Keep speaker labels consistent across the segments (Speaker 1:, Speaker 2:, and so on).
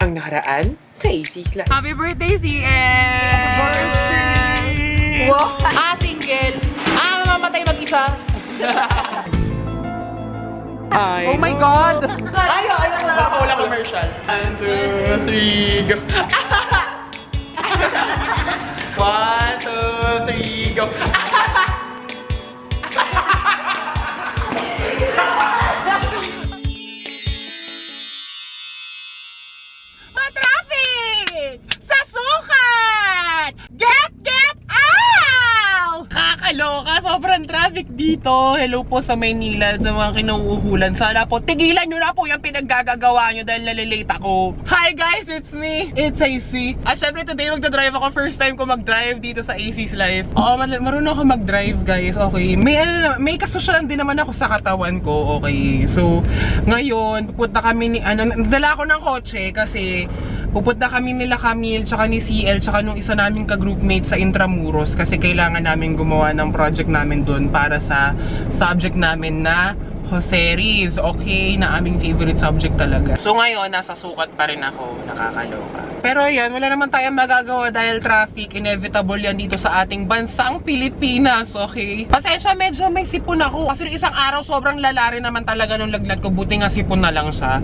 Speaker 1: ang nakaraan sa AC's Life.
Speaker 2: Happy birthday, CL! Birthday! Wow! Single. Mamamatay mag-isa. Oh my God! Ayaw na. Wala commercial. 1, 2, 3, go. 1, 2, 3, go. Ma-traffic! Sa sukat! Get out! Kakaloka! Sobrang traffic dito. Hello po sa Maynila, sa mga kinuuhulan. Sana po, tigilan nyo na po yung pinaggagawa nyo dahil nalilate ako. Hi guys! It's me! It's AC. At syempre today magdadrive ako. First time ko mag-drive dito sa AC's Life. Oo, marunong ako mag-drive guys. Okay. May kasosyalan din naman ako sa katawan ko. Okay. So, ngayon, pupunta kami ni, nadala ko ng kotse kasi pupunta kami nila Camille, tsaka ni CL, tsaka nung isa naming ka-groupmate sa Intramuros kasi kailangan namin gumawa ng project namin dun para sa subject namin na Joseris, okay, na aming favorite subject talaga. So ngayon, nasa sukat pa rin ako, nakakaloka. Pero yan, wala naman tayong magagawa dahil traffic, inevitable yan dito sa ating bansang Pilipinas, okay? Pasensya, medyo may sipon ako. Kasi yung isang araw, sobrang lalari naman talaga nung lagnat ko, buti nga sipon na lang siya.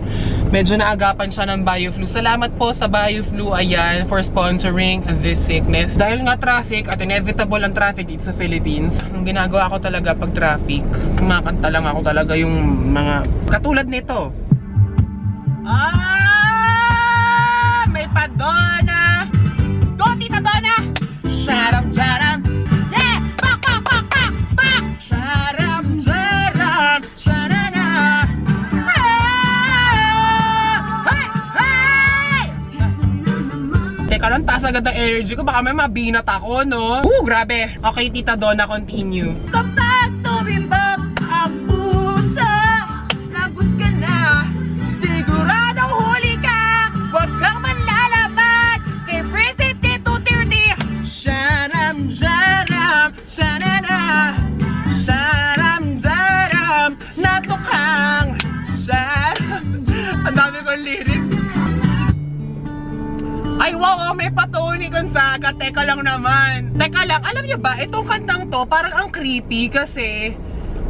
Speaker 2: Medyo naagapan siya ng BioFlu. Salamat po sa BioFlu, ayan, for sponsoring this sickness. Dahil nga traffic at inevitable ang traffic dito sa Philippines, ang ginagawa ko talaga pag traffic, kumakanta lang ako talaga yung mga katulad nito. May pa-Donna! Go, Tita Donna! Sharam, jaram! Yeah! Pak, pak, pak, pak, pak! Sharam, jaram! Sharana! Hey! Hey! Teka lang, taas agad ang energy ko. Baka may mabinat ako, no? Grabe! Okay, Tita Donna, continue. Kapag tumibak ang puso, lagot ka na, sigurado huli ka, huwag kang manlalabad kay President Duterte. Sharam, jaram, sharana, sharam, jaram, natukang, sharam. Ang dami kong lyrics. Ay wow, may pa-Tony Gonzaga. Teka lang naman. Teka lang, alam niyo ba, itong kantang to parang ang creepy kasi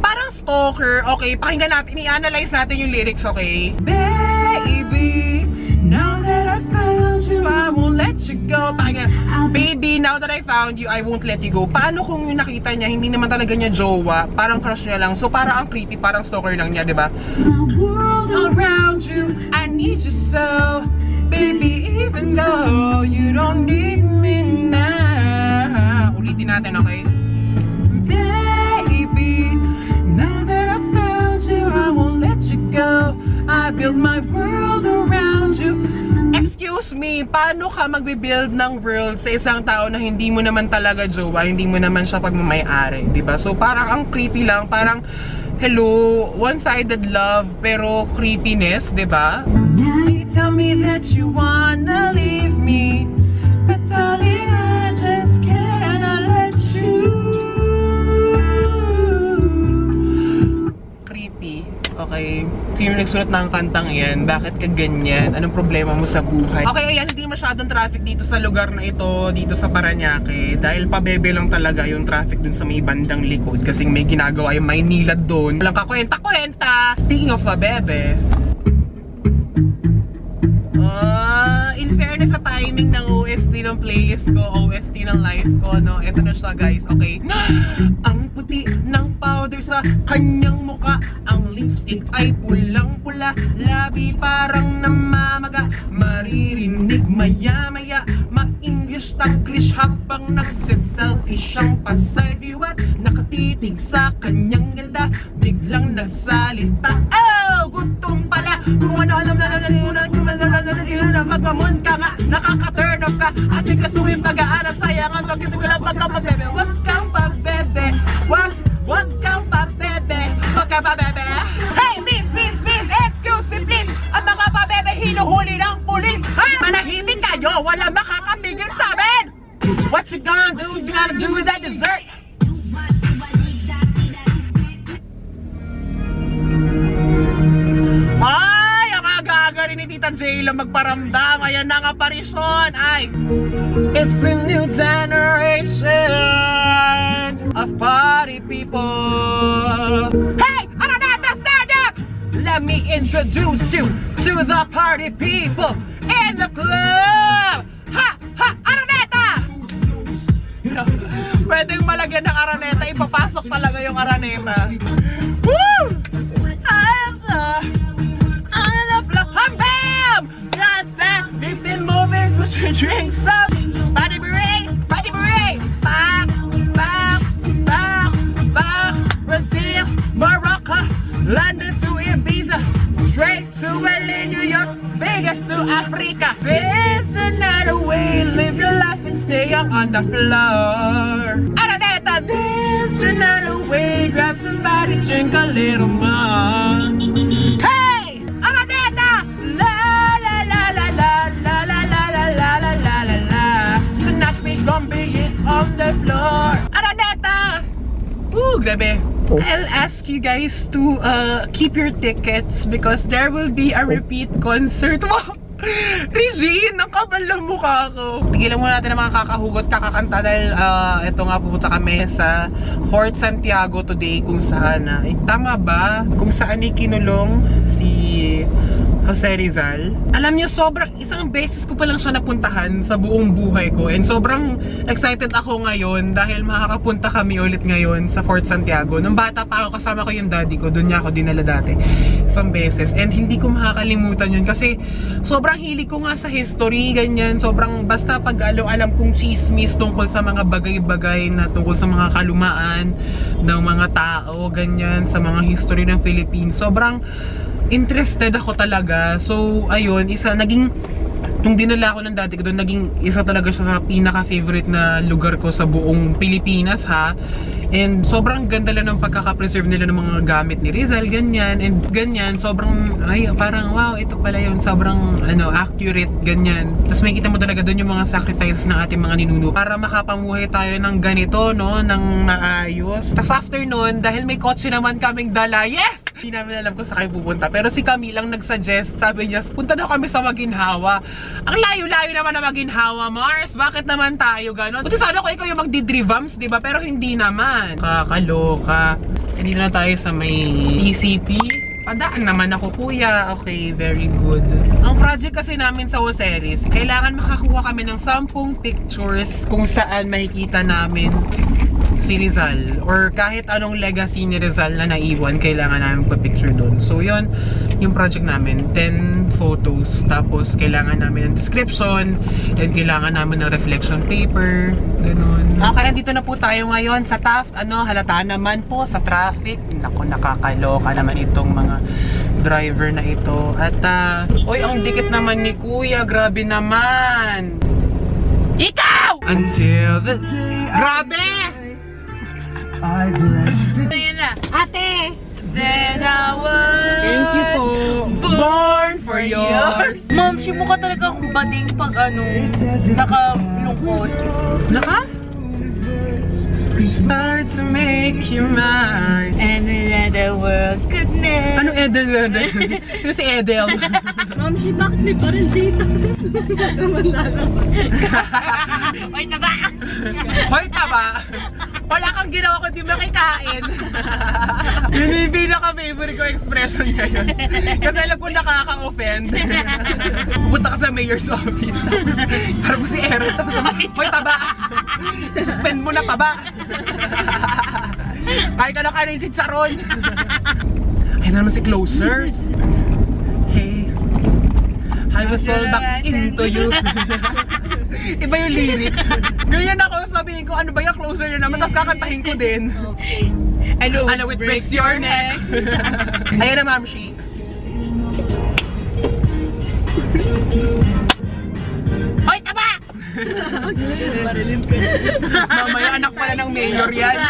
Speaker 2: parang stalker. Okay, pakinggan natin, i-analyze natin yung lyrics, okay? Baby, now that I found you, I won't let you go. Pakinggan, baby, now that I found you, I won't let you go. Paano kung yung nakita niya, hindi naman talaga niya jowa, parang crush niya lang. So parang ang creepy, parang stalker lang niya, diba? World around you, I need you so. Baby, even though you don't need me now. Ulitin natin, okay? Baby, now that I found you, I won't let you go. I build my world around you. Excuse me, paano ka magbibuild ng world sa isang tao na hindi mo naman talaga jowa, hindi mo naman siya pagmamayari, diba? So parang ang creepy lang, parang hello, one-sided love, pero creepiness, diba? Now you tell me that you wanna leave me, but darling, I just cannot let you. Creepy. Okay. Sino nagsulat ng kantang yan? Bakit ka ganyan? Anong problema mo sa buhay? Okay, ayan, hindi masyadong traffic dito sa lugar na ito, dito sa Parañaque. Dahil pabebe lang talaga yung traffic dun sa may bandang likod. Kasi may ginagawa yung Maynila doon. Walang kakwenta-kwenta. Speaking of pabebe, in fairness sa timing ng OST ng playlist ko, OST ng life ko, no? Ito na siya, guys, okay? Ang puti ng powder sa kanyang muka, ang lipstick ay pulang-pula, labi parang namamaga, maririnig maya-maya, ma-English Taglish habang nagsiselfie siyang pasaliwat, nakatitig sa kanyang ganda, biglang nagsalita, oh, gutom pala, kung ano-ano na magmamon ka nga, nakaka-turn off ka, asikasuhin pag-aaral, sayang ang pag-ibig lang pagkapabebe, wag kang pabebe, wag kang pabebe, wag kang pabebe. Hey, miss, excuse me please, ang mga pabebe hinuhuli ng pulis, manahimik kayo, wala makakapigil sa amin. What you gonna do? You gotta do with that dessert. Ay, ang aga pa rin ni Tita J-Lo magparamdam. Ayan na nga parisyon. Ay, it's the new generation of party people. Hey, Araneta, stand up! Let me introduce you to the party people in the club. Ha! Ha! Araneta! Pwedeng malagyan ng Araneta, ipapasok talaga yung Araneta. Woo! I love bam! Just that we've been moving, put your drinks up. Body beret, back, Brazil, Morocco, London to Ibiza, straight to LA, New York, Vegas to Africa. There's another way, live your life and stay young on the floor. Araneta, there's another way, grab somebody, drink a little more. Hey, Araneta, la la la la la la la la la la la la la la. Tonight we gon' be it on the floor. Araneta, ooh, grabe. I'll ask you guys to keep your tickets because there will be a repeat concert. Wow! Regine, ang kapal ng mukha ko. Tigilan muna natin ang mga kakahugot, kakakanta dahil eto nga pupunta kami sa Fort Santiago today kung saan tama ba? Kung saan ikinulong si Jose Rizal. Alam niyo, sobrang isang beses ko pa lang siya napuntahan sa buong buhay ko and sobrang excited ako ngayon dahil makakapunta kami ulit ngayon sa Fort Santiago. Nung bata pa ako, kasama ko yung daddy ko, doon niya ako dinala dati isang beses and hindi ko makakalimutan yun kasi sobrang hilig ko nga sa history, ganyan. Sobrang basta pag alam kong chismis tungkol sa mga bagay-bagay na tungkol sa mga kalumaan ng mga tao, ganyan, sa mga history ng Philippines. Sobrang interested ako talaga. So, ayun, nung dinala ako ng dati ko doon, naging isa talaga siya sa pinaka-favorite na lugar ko sa buong Pilipinas, ha. And sobrang ganda lang ng pagkaka-preserve nila ng mga gamit ni Rizal, ganyan, and ganyan, sobrang, parang, wow, ito pala yun, sobrang, accurate, ganyan. Tapos may kita mo talaga doon yung mga sacrifices ng ating mga ninuno para makapamuhay tayo ng ganito, no, ng maayos. Tapos after nun, dahil may kotse naman kaming dala, yes! Hindi namin alam kung saan kayo pupunta. Pero si Camille lang nag-suggest. Sabi niya, punta daw kami sa Maginhawa. Ang layo-layo naman na Maginhawa, Mars. Bakit naman tayo ganon? Buti sana ko ikaw yung magdi-drivams, diba? Pero hindi naman. Kakaloka. Hindi na tayo sa may TCP. Padaan naman ako, kuya. Okay, very good. Ang project kasi namin sa Osiris, kailangan makakuha kami ng 10 pictures kung saan makikita namin si Rizal or kahit anong legacy ni Rizal na naiwan, kailangan namin pa-picture doon. So yun, yung project namin, 10 photos, tapos kailangan namin ng description and kailangan namin ng reflection paper, ganun. Okay, andito na po tayo ngayon sa Taft. Halata naman po sa traffic. Naku, nakakaloka naman itong mga driver na ito. At oy, ang dikit naman ni Kuya, grabe naman. Ikaw! Until the day grabe!
Speaker 3: Ayan na.
Speaker 1: Ate!
Speaker 3: Then I was
Speaker 2: Thank you po. Born for yours.
Speaker 3: Ma'am, si mukha talaga akong bading pag nakalungkot.
Speaker 2: Naka? Start to make you mine.
Speaker 3: And then the world could never.
Speaker 2: Anong Edel? Sino si Edel?
Speaker 3: Ma'am, si bakit may baril dito? Oy, taba!
Speaker 2: Hoy, taba! Wala kang ginawa kundi makikain. Yun yung pinaka-favorite ko expression ngayon. Kasi alam ko nakaka-offend. Pupunta ka sa mayor's office. Parang mo si Aaron. Hoy, taba! Suspend mo na, taba! Kahit ka na kanin si Charon. Ayun naman si Closers. Hey, I was all back into you. Iba yung lyrics. Ganyan ako, sabihin ko, ano ba yung Closer yun naman, tapos kakantahin ko din. I know it breaks your neck. Ayan na, Ma'am Shi. Hoy, taba! Mamaya anak pala ng mayor yan.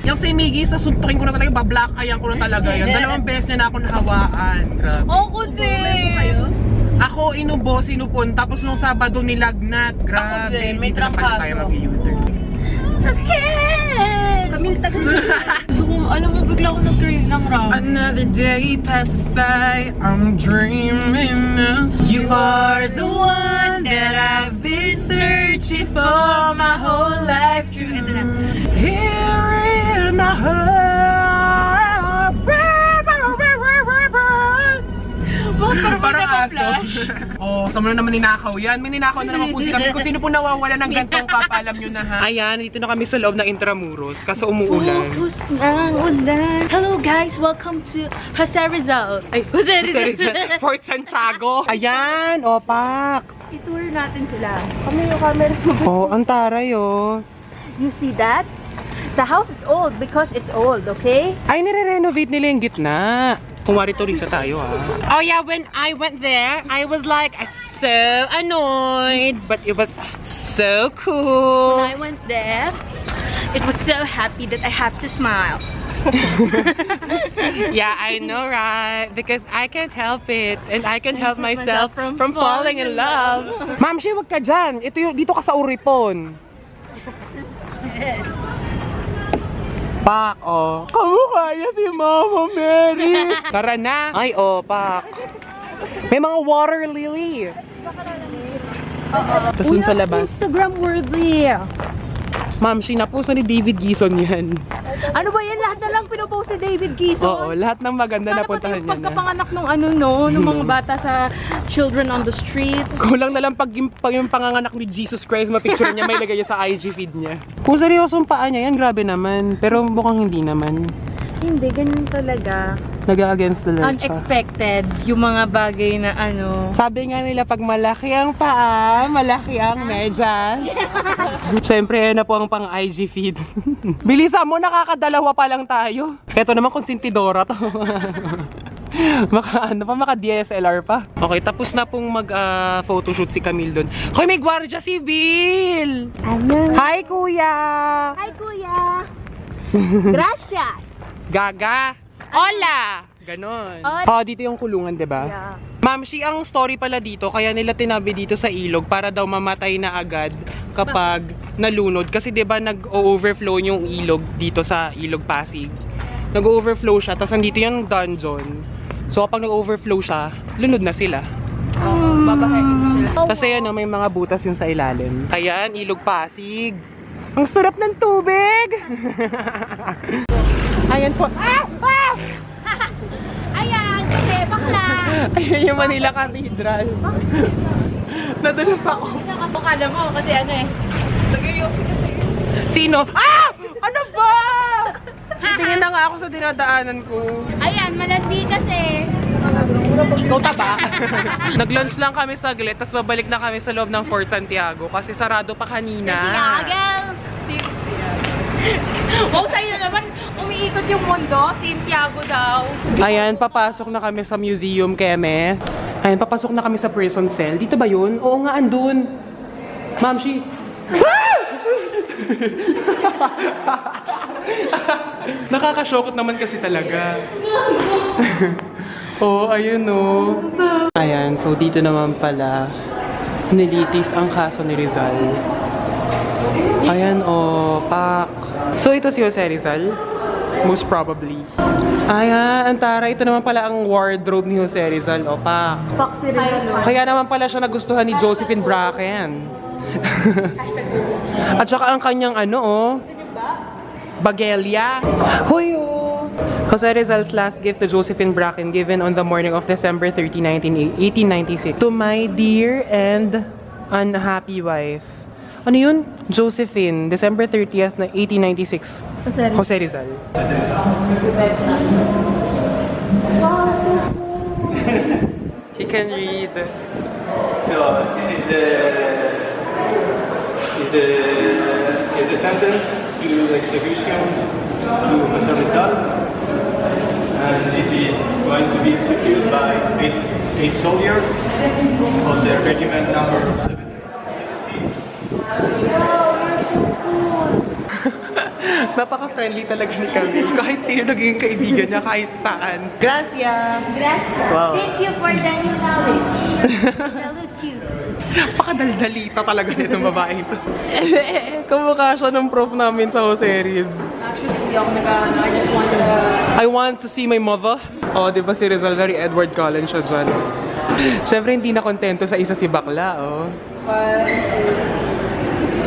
Speaker 2: Yung si Miggy, sasuntukin ko na talaga, bablock ayan ko na talaga yun. 2 beses niya na ako nahawaan. Grabe.
Speaker 3: Ako din!
Speaker 2: Ako inubo, sinupon, tapos nung Sabado nilagnat. Grabe,
Speaker 3: Ako din, may
Speaker 2: dito na pala tayo
Speaker 3: trangkaso.
Speaker 2: mag-U-turn.
Speaker 3: Okay! Camille, gusto ko, alam mo, bigla ako nag-crave ng ramen.
Speaker 2: Another day passes by, I'm dreaming of you are the one that I've been searching for my whole life through.
Speaker 3: Ito na.
Speaker 2: Here in my heart. Parang aso. Oh, sa muna naman ninakaw yan. May ninakaw na naman po si Camille. Kung sino po nawawala ng gantong cup, alam nyo na ha. Ayan, dito na kami sa loob ng Intramuros kasi umuulan.
Speaker 3: Focus ng ulan. Hello guys, welcome to Jose Rizal. Ay, Jose Rizal.
Speaker 2: Fort Santiago. Ayan, opak.
Speaker 3: I-tour natin sila. Kami yung camera.
Speaker 2: Oh, ang taray oh.
Speaker 3: You see that? The house is old because it's old, okay?
Speaker 2: Ay, nire-renovate nila yung gitna. Kumari turista tayo ha. Oh yeah, when I went there, I was like so annoyed, but it was so cool.
Speaker 3: When I went there, it was so happy that I have to smile.
Speaker 2: Yeah, I know, right? Because I can't help it. And I can't help myself from falling in love. Ma'am, wag ka dyan. Ito yung, dito ka sa Uripon. Pak, oh. Kamukha niya si Mama Mary. Tara na. Ay, oh, Pak. May mga water lily. Tapos dun sa labas.
Speaker 3: Instagram worthy.
Speaker 2: Ma'am, sinapuso ni David Gison yan.
Speaker 3: Ano ba yan? Lahat na lang pinupost si David Gison.
Speaker 2: Oo, lahat ng maganda
Speaker 3: Sana
Speaker 2: napuntahan
Speaker 3: pati
Speaker 2: niya na.
Speaker 3: pagkapanganak nung ano no, nung mga bata sa children on the streets.
Speaker 2: Kulang na lang pag yung panganganak ni Jesus Christ, mapicture niya, may lagay niya sa IG feed niya. Kung seryosong paa niya, yan grabe naman. Pero mukhang hindi naman.
Speaker 3: Hindi, ganyan talaga.
Speaker 2: Nag-against the light siya.
Speaker 3: Unexpected yung mga bagay na ano.
Speaker 2: Sabi nga nila, pag malaki ang paa, malaki ang medyas. Siyempre, yan na po ang pang IG feed. Bilisan mo, nakakadalawa pa lang tayo. Ito naman kung sintidora to. Maka DSLR pa. Okay, tapos na pong mag-photoshoot si Camille doon. Hoy, may gwardiya si Bill!
Speaker 3: Ano?
Speaker 2: Hi, kuya!
Speaker 3: Hi, kuya! Gracias!
Speaker 2: Gaga! Hola! Ganon. Oh, dito yung kulungan, diba?
Speaker 3: Yeah.
Speaker 2: Ma'am, ang story pala dito, kaya nila tinabi dito sa ilog para daw mamatay na agad kapag nalunod. Kasi diba nag-overflow yung ilog dito sa Ilog Pasig. Nag-overflow siya, tapos nandito yung dungeon. So kapag nag-overflow siya, lunod na sila.
Speaker 3: Babahain sila.
Speaker 2: Kasi yan, may mga butas yung sa ilalim. Ayan, Ilog Pasig. Ang sarap ng tubig! Ayan po.
Speaker 3: Ayan, kasi bakla!
Speaker 2: Ayan yung Manila Cathedral. Nadalas ako.
Speaker 3: Nakasukala mo kasi ano eh. Nag-yosi kasi.
Speaker 2: Sino? Ano ba? Tingin na nga ako sa dinadaanan ko.
Speaker 3: Ayan, malandi kasi.
Speaker 2: Ikaw taba? Nag-lunch lang kami saglit, tapos babalik na kami sa loob ng Fort Santiago kasi sarado pa kanina.
Speaker 3: Wow, sa'yo naman, umiikot yung mundo. Santiago daw.
Speaker 2: Ayan, papasok na kami sa museum, Keme. Ayan, papasok na kami sa prison cell. Dito ba yun? Oo nga, andun. Ma'am, nakakashokot naman kasi talaga. Oh, ayun oh. Ayan, so dito naman pala nilitis ang kaso ni Rizal. Ayan oh, pak. So ito si Jose Rizal, most probably. Ayan, antara, ito naman pala ang wardrobe ni Jose Rizal, oh pak. Kaya naman pala siya nagustuhan ni Josephine Bracken. At saka ang kanyang ano oh, Bagelia. Hoy oh. Jose Rizal's last gift to Josephine Bracken given on the morning of December 30, 1896. To my dear and unhappy wife. Ano yun? Josephine, December 30th, 1896. Jose Rizal. He can read.
Speaker 4: So this is the sentence to execution to Jose Rizal, and this is going to be executed by eight soldiers of the regiment number 17.
Speaker 2: Napaka-friendly talaga ni Camille. Kahit sino naging kaibigan niya, kahit saan. Gracias!
Speaker 3: Gracias.
Speaker 2: Wow.
Speaker 3: Thank you for the new knowledge. Salute you.
Speaker 2: Napakadaldalita talaga nitong babae ito. Kamukha siya ng prof namin sa Joseris.
Speaker 3: Actually, hindi ako nag-ano. I just want to...
Speaker 2: I want to see my mother. Oh, di ba si Rizal very Edward Cullen siya dyan? Siyempre, hindi na kontento sa isa si Bakla, oh.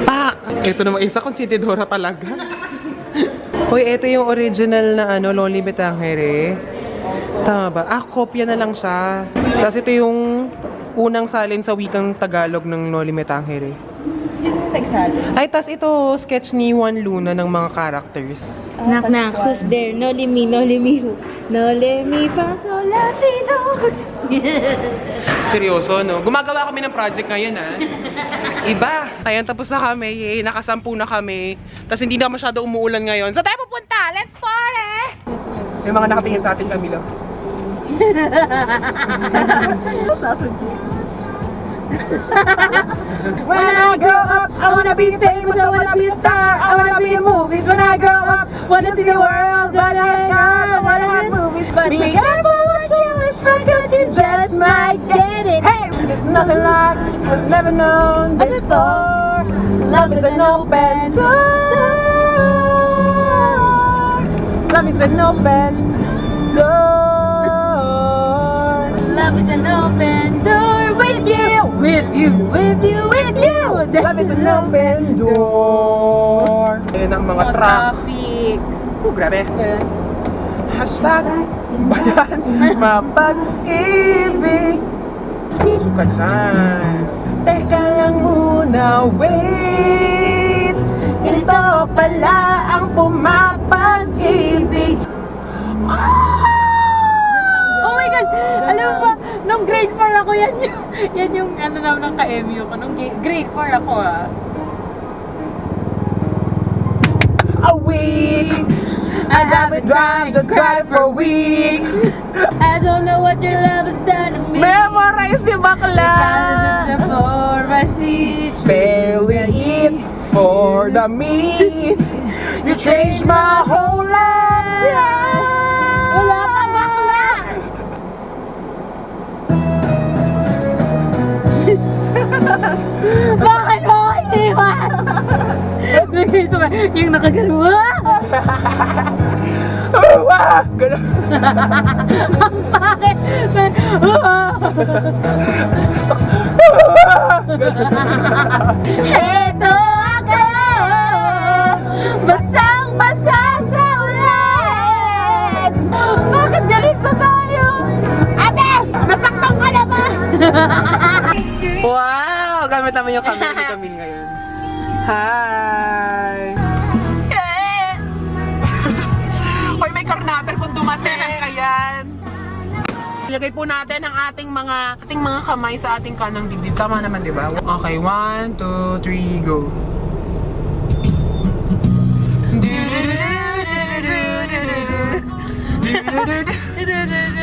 Speaker 2: Pak! Ito naman, isa konsididora talaga. Uy, ito yung original na Loli Betangere. Tama ba? Kopya na lang siya. Tapos ito yung unang salin sa wikang Tagalog ng Loli Betangere.
Speaker 3: Sino nagsali?
Speaker 2: Ay, tas ito, sketch ni Juan Luna ng mga characters.
Speaker 3: Knock knock, who's there? No le mi, who? No le mi fa sol la ti do.
Speaker 2: Seryoso, no? Gumagawa kami ng project ngayon, ha? Iba. Ayan, tapos na kami. Yay, nakasampu na kami. Tapos hindi na masyado umuulan ngayon. Saan tayo pupunta? Let's party! May mga nakatingin sa atin, Camilo.
Speaker 3: When I grow up, I wanna be famous, I wanna be a star, I wanna be in movies. When I grow up, wanna see the world, but I wanna have movies. But be careful what you wish for, cause you just might get it. Hey, it's nothing like we've never known before. Love is an open door. Love is an open door. Love is an open door with you, with you, with you, with you. Love is an open door.
Speaker 2: Ayan ang mga truck.
Speaker 3: Traffic.
Speaker 2: Grabe. Hashtag bayan mapag-ibig. Suka dyan.
Speaker 3: Teka lang muna, wait. Ito pala ang pumapag-ibig. Oh my God! Alam mo ba, nung grade 4 ako, yan yung ano naman ng ka-MU ko. Nung grade 4 ako
Speaker 2: A week.
Speaker 3: I haven't drive to cry for weeks. I don't know what your love has done to me.
Speaker 2: Memorize ni Bakla.
Speaker 3: For my seat.
Speaker 2: Barely eat for the meat. You changed my whole life.
Speaker 3: Wala ka bakla! Bakit mo ako iniwan? Yung nakagalawa.
Speaker 2: Ganun.
Speaker 3: Ang bakit? Heto ako, basang-basa sa ulan. Bakit galit ba tayo? Ate, nasaktan ka na ba?
Speaker 2: Wow! Gamit naman yung camera ni Camille ngayon. Hi! Hoy, may karnaper kung dumating. Ayan. Ilagay po natin ang ating mga kamay sa ating kanang dibdib. Tama naman, di ba? Okay, 1, 2, 3, go.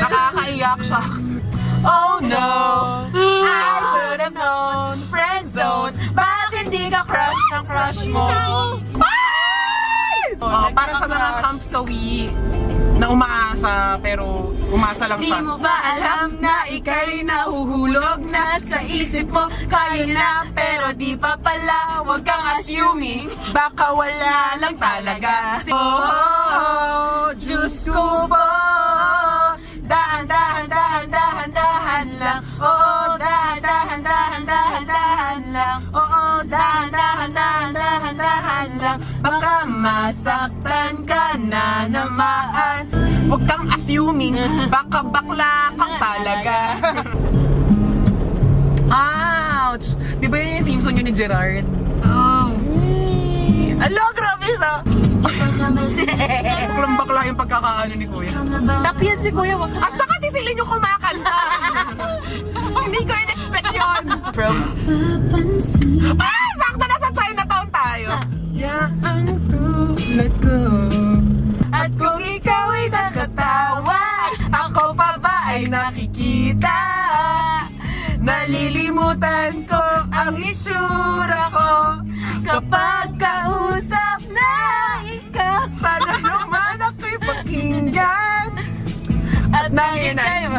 Speaker 2: Nakakaiyak siya. Oh no, I should have known. Friend zone, bakit hindi ka crush ng crush mo? Oh, para sa mga kampsawi na umaasa, pero umasa lang siya.
Speaker 3: Di mo ba alam na ika'y nahuhulog na sa isip mo? Kaya na, pero di pa pala. Huwag kang assuming, baka wala lang talaga. Oh, Diyos ko po. Dahan, dahan, dahan, dahan, dahan lang. Oo, dahan, dahan, dahan, dahan, dahan lang. Oo, dahan, dahan, dahan, dahan, dahan lang. Baka masaktan ka na naman.
Speaker 2: Huwag kang assuming, baka bakla kang talaga. Ouch! Di ba yun yung theme song yun ni Gerard?
Speaker 3: Oh.
Speaker 2: Alo, grabe siya! Baklang-bakla yung pagkakaano ni Kuya.
Speaker 3: Tapian si Kuya, wag
Speaker 2: At saka si Celine yung kumakanta. Hindi ko in-expect yun. Bro. Ah! Sakto na sa Chinatown tayo. Yaan tulad ko.
Speaker 3: At kung ikaw ay nakatawa, ako pa ba ay nakikita? Nalilimutan ko ang isura ko kapag kausap na ikaw.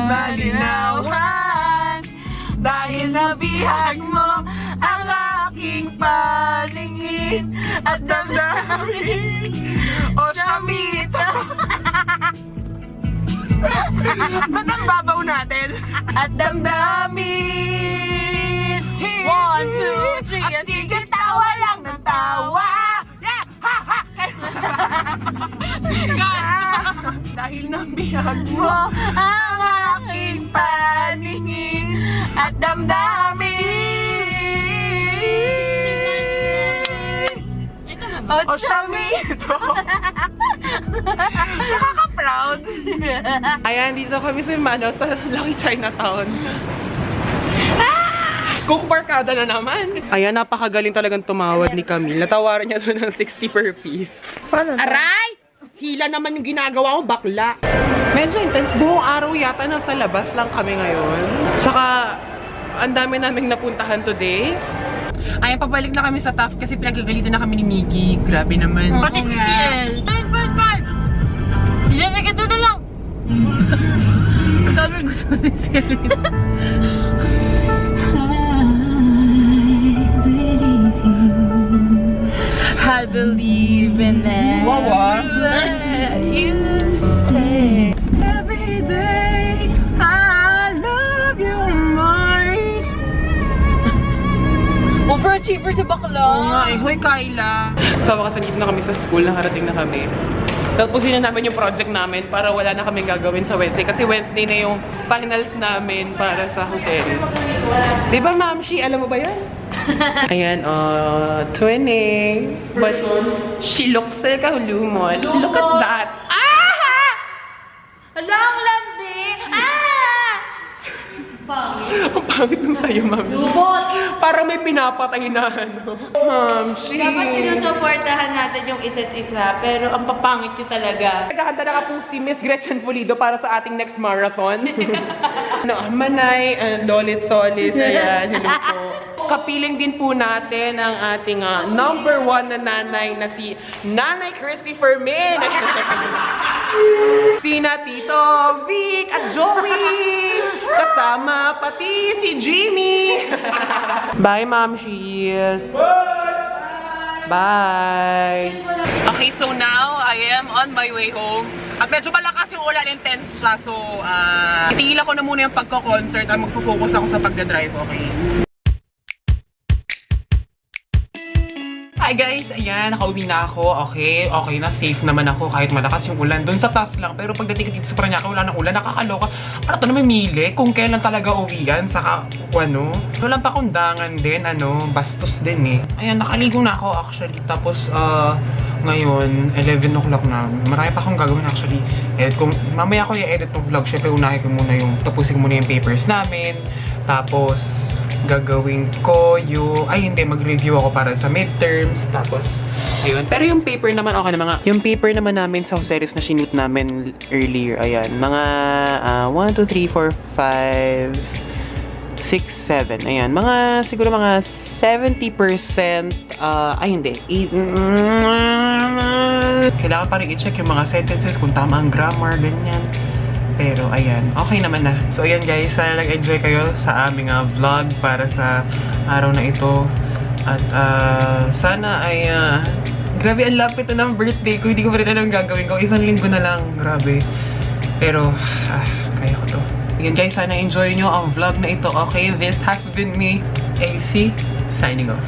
Speaker 3: malinawan. Dahil nabihag mo ang aking paningin at damdamin. O Shamito. Ba't ang babaw natin? At damdamin. 1, 2, 3. Sige, tawa lang ng tawa. Yeah! Ha, ha! Dahil nabihag mo ang aking paningin at damdamin. O Shamito. Nakaka-proud.
Speaker 2: Ayan, dito kami sa Mano sa Lucky Chinatown. Cook barkada na naman. Ayan, napakagaling talagang tumawad ni Camille. Natawaran niya doon ng 60 per piece.
Speaker 1: Paano?
Speaker 2: Aray! Hila naman yung ginagawa ko, bakla. Medyo intense. Buong araw yata nasa labas lang kami ngayon. Tsaka, ang dami naming napuntahan today. Ayan, pabalik na kami sa Taft kasi pinagagalitan na kami ni Miggy. Grabe naman.
Speaker 5: Pati si CL. 10.5! Ilalagay ito na lang!
Speaker 2: Ang dami gusto ni CL.
Speaker 5: I believe in it.
Speaker 2: Wow,
Speaker 5: You say.
Speaker 2: Every day, I love you more.
Speaker 5: Overachiever si bakla.
Speaker 2: Oo nga eh. Hoy, Kyla. Sa wakas, nandito na kami sa school. Nakarating na kami. Tapusin na namin yung project namin para wala na kaming gagawin sa Wednesday. Kasi Wednesday na yung finals namin para sa Joseris. Diba, Ma'am Shi? Alam mo ba yan? Ayan, twinning. But she looks like a lumon. Look at that. Ah!
Speaker 5: Hala, ang landi! Ah!
Speaker 2: Ang pangit nung sa'yo, Ma'am Shi. Parang may pinapatay na ano. Ma'am Shi.
Speaker 5: Dapat sinusuportahan natin yung isa't isa, pero ang papangit nyo talaga.
Speaker 2: Naghahanda na ka po si Miss Gretchen Pulido para sa ating next marathon. Manay, Lolit Solis, ayan, hello po. Kapiling din po natin ang ating number 1 na nanay na si Nanay Christy Fermin. Sina Tito Vic at Joey. Kasama pati si Jimmy. Bye, Ma'am Shees. Bye. Okay, so now I am on my way home. At medyo malakas yung ulan, intense siya. So, itigil ako na muna yung pagko-concert at magfo-focus ako sa pagdadrive, okay? Hi guys! Ayan, nakauwi na ako. Okay, okay na. Safe naman ako kahit malakas yung ulan. Doon sa Taft lang. Pero pagdating dito sa Parañaque, wala ng ulan. Nakakaloka. Para ito na may mili. Kung kailan talaga uwian. Saka, walang pakundangan din. Bastos din eh. Ayan, nakaligo na ako actually. Tapos, ngayon, 11 o'clock na. Marami pa akong gagawin actually. Mamaya ko i-edit ng vlog. Syempre, unahin ko muna tapusin ko muna yung papers namin. Tapos, gagawin ko mag-review ako para sa midterms. Tapos, ayun. Pero yung paper naman, okay na yung paper naman namin sa Joseris na shoot namin earlier, ayan. Mga 1, 2, 3, 4, 5, 6, 7. Ayan. Siguro mga 70%, hindi. Kailangan pa rin i-check yung mga sentences kung tama ang grammar, ganyan. Pero, ayan. Okay naman na. So, ayan guys. Sana nag-enjoy kayo sa aming vlog para sa araw na ito. At, sana ay, grabe, ang lapit na ng birthday ko. Hindi ko pa rin alam gagawin ko. 1 linggo na lang. Grabe. Pero, kaya ko to. Ayan guys. Sana enjoy nyo ang vlog na ito. Okay? This has been me, AC, signing off.